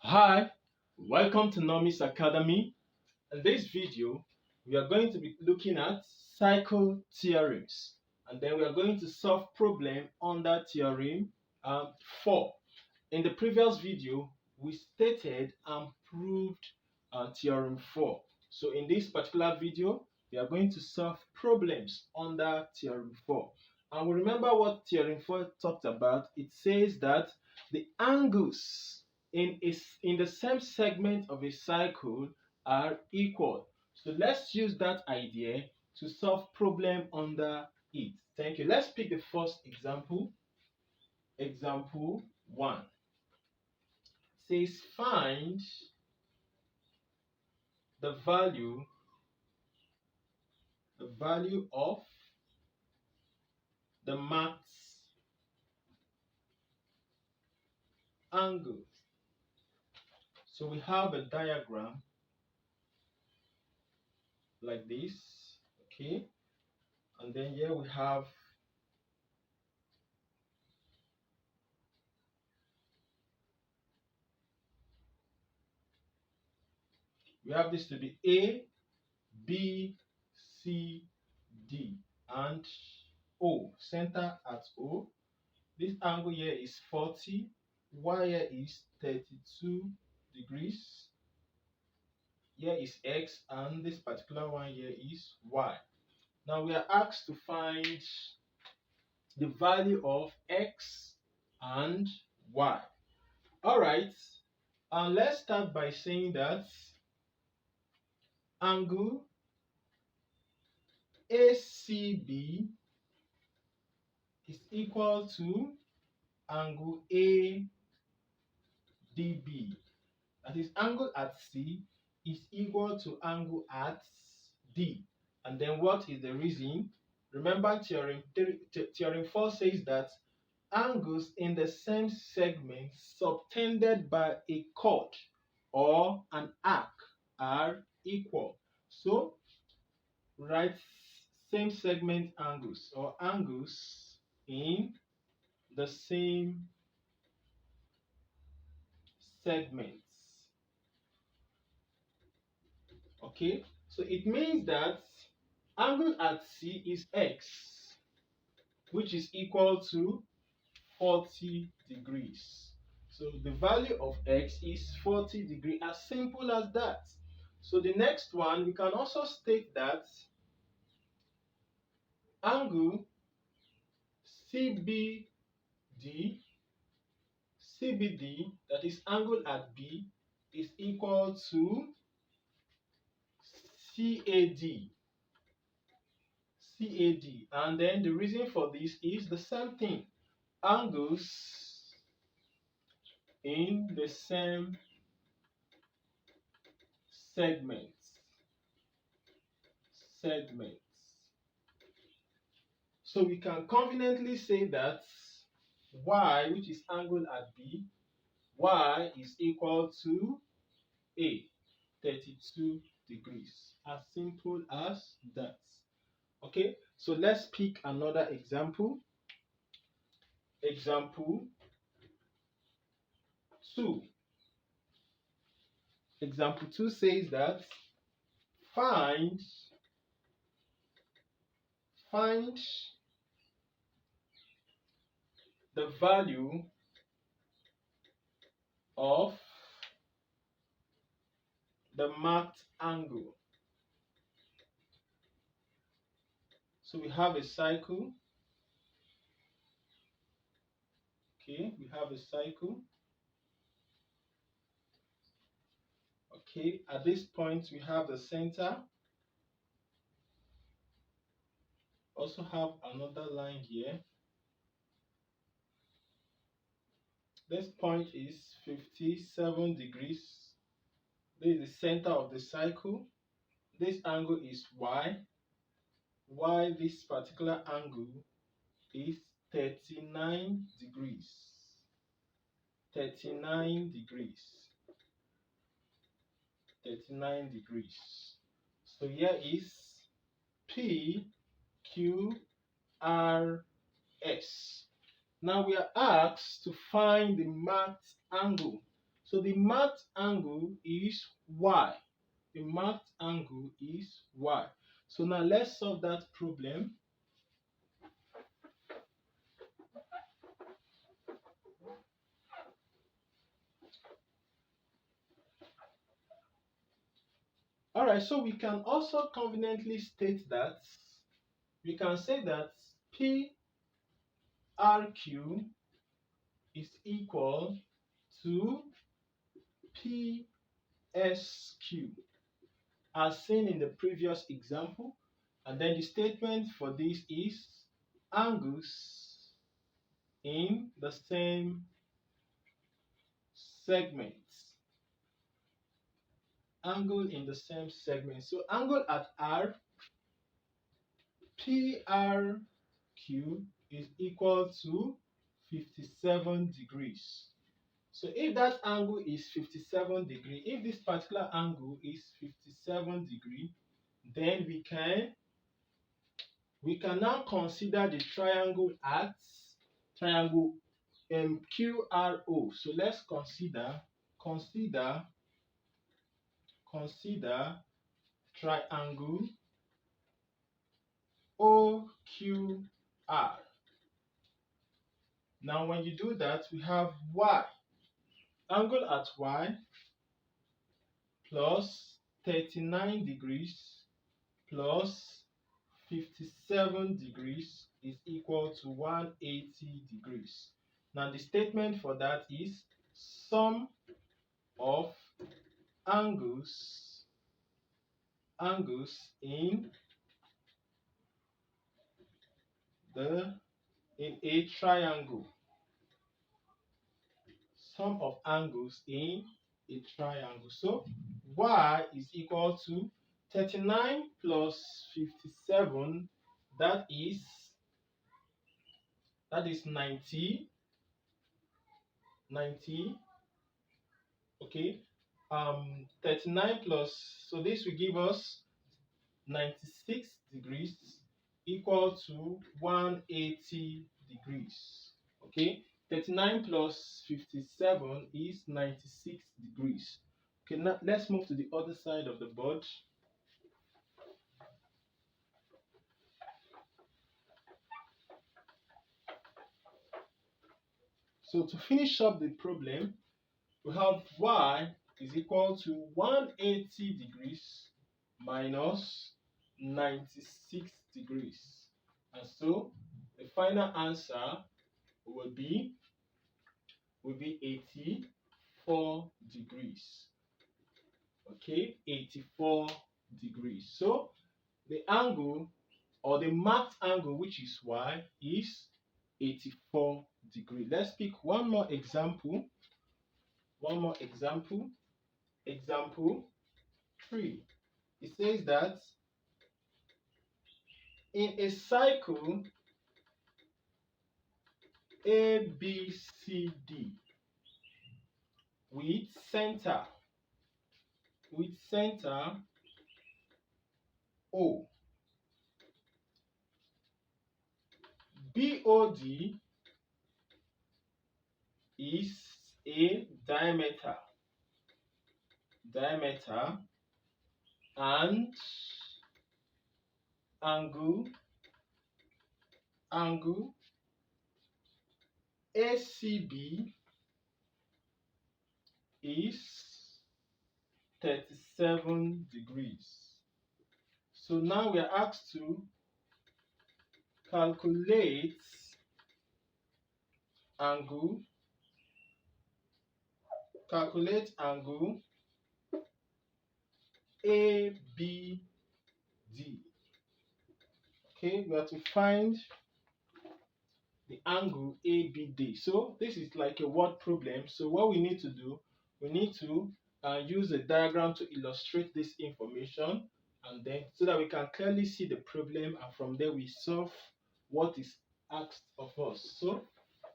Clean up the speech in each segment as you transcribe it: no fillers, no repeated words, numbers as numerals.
Hi, welcome to Nomis Academy. In this video, we are going to be looking at cycle theorems, and then we are going to solve problem under theorem 4. In the previous video, we stated and proved theorem 4. So in this particular video, we are going to solve problems under theorem 4. And we remember what theorem 4 talked about. It says that the angles in the same segment of a cycle are equal. So let's use that idea to solve problem under it. Thank you. Let's pick the first example. Example 1 says find the value of the max angle. So we have a diagram like this, okay, and then here we have this to be A, B, C, D, and O, center at O. This angle here is 40, Y here is 32 degrees, here is X, and this particular one here is Y. Now we are asked to find the value of X and Y. Alright, and let's start by saying that angle ACB is equal to angle ADB. That is, angle at C is equal to angle at D. And then what is the reason? Remember theorem 4 says that angles in the same segment subtended by a chord or an arc are equal. So write same segment angles or angles in the same segments. Okay, so it means that angle at C is X, which is equal to 40 degrees. So the value of X is 40 degrees, as simple as that. So the next one, we can also state that angle CBD, that is angle at B, is equal to CAD. And then the reason for this is the same thing. Angles in the same segments. So we can conveniently say that Y, which is angle at B, Y is equal to A, 32 degrees. As simple as that. Okay, so let's pick another example. Example 2. Example 2 says that find the value of the marked angle. So we have a cycle. Okay, we have a cycle. Okay, at this point we have the center. Also have another line here. This point is 57 degrees. This is the center of the cycle. This angle is Y. Y, this particular angle is 39 degrees. 39 degrees. 39 degrees. So here is P, Q, R, S. Now we are asked to find the marked angle. So the marked angle is y. The marked angle is y. So now let's solve that problem. Alright, so we can also conveniently state that we can say that PRQ is equal to PSQ as seen in the previous example, and then the statement for this is angles in the same segment. Angle in the same segment. So angle at R, PRQ is equal to 57 degrees. So if that angle is 57 degree, if this particular angle is 57 degree, then we can now consider the triangle at triangle QRO. So let's consider triangle OQR. Now when you do that, we have Y. Angle at Y plus 39 degrees plus 57 degrees is equal to 180 degrees. Now the statement for that is sum of angles in a triangle. Sum of angles in a triangle. So y is equal to 39 plus 57, that is 90. Okay, 39 plus, so this will give us 96 degrees equal to 180 degrees. Okay, 39 plus 57 is 96 degrees. Okay, now let's move to the other side of the board. So to finish up the problem, we have y is equal to 180 degrees minus 96 degrees. And so the final answer will be 84 degrees. Okay, 84 degrees. So the angle or the marked angle, which is y, is 84 degrees. Let's pick one more example. Example 3. It says that in a cycle ABCD with center O, BOD is a diameter and angle ACB is 37 degrees. So now we are asked to calculate angle ABD. Okay, we have to find the angle ABD. So this is like a word problem. So what we need to do, we need to use a diagram to illustrate this information, and then so that we can clearly see the problem, and from there we solve what is asked of us. So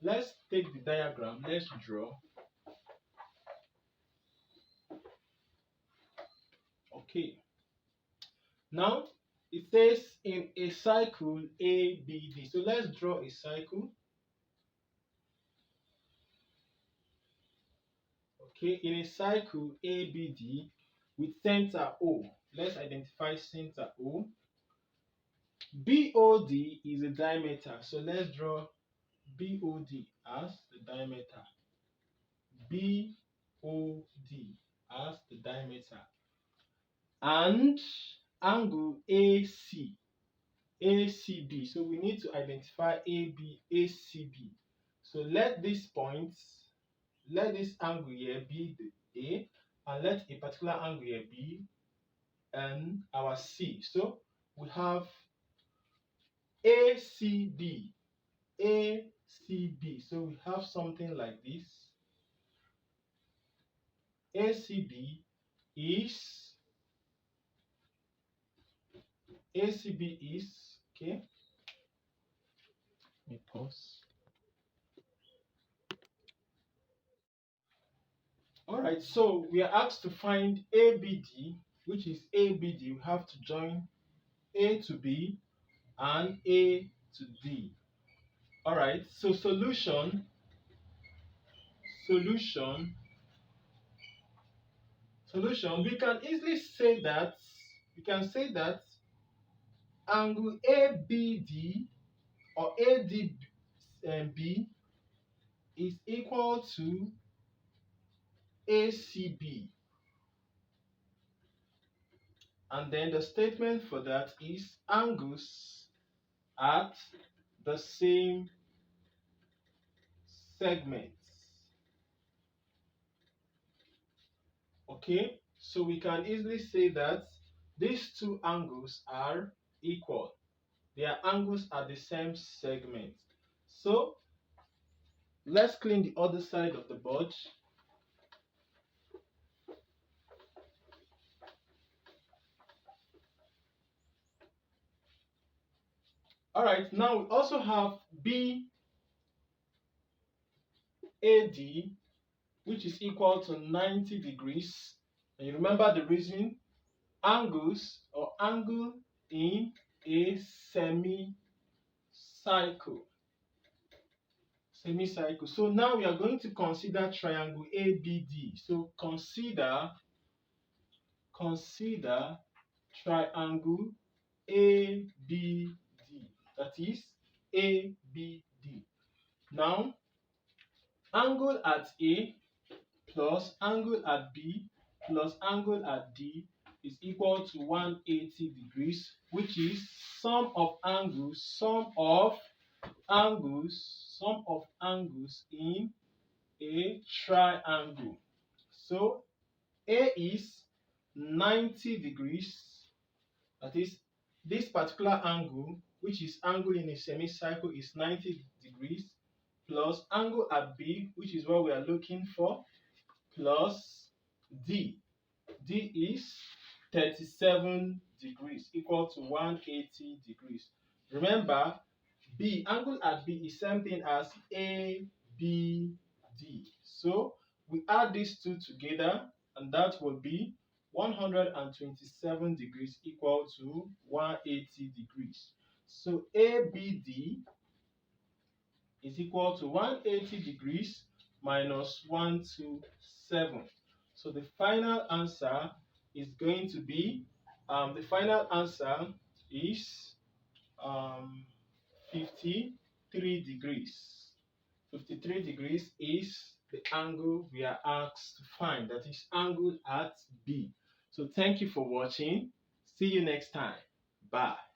let's take the diagram. Let's draw. Okay. Now it says in a cycle ABD. So let's draw a cycle. Okay, in a cycle ABD with center O, let's identify center O. BOD is a diameter, so let's draw BOD as the diameter. BOD as the diameter. And angle AC, ACB. So we need to identify AB, ACB. So let this angle here be the A, and let a particular angle here be our C. So we have ACB, ACB. So we have something like this. ACB is okay. Let me pause. All right, so we are asked to find ABD, which is ABD. We have to join A to B and A to D. All right, so solution. We can easily say that angle ABD or ADB is equal to ACB. And then the statement for that is angles at the same segments. Okay, so we can easily say that these two angles are equal. Their angles are the same segment. So let's clean the other side of the board. All right, now we also have BAD, which is equal to 90 degrees. And you remember the reason? Angles or angle in a semicircle. So now we are going to consider triangle ABD. So consider triangle ABD. That is ABD. Now, angle at A plus angle at B plus angle at D is equal to 180 degrees, which is sum of angles in a triangle. So A is 90 degrees, that is, this particular angle, which is angle in a semicircle, is 90 degrees, plus angle at B, which is what we are looking for, plus D. D is 37 degrees, equal to 180 degrees. Remember, angle at B is same thing as ABD. So we add these two together, and that will be 127 degrees equal to 180 degrees. So ABD is equal to 180 degrees minus 127. So the final answer is going to be, 53 degrees. 53 degrees is the angle we are asked to find, that is angle at B. So thank you for watching. See you next time. Bye.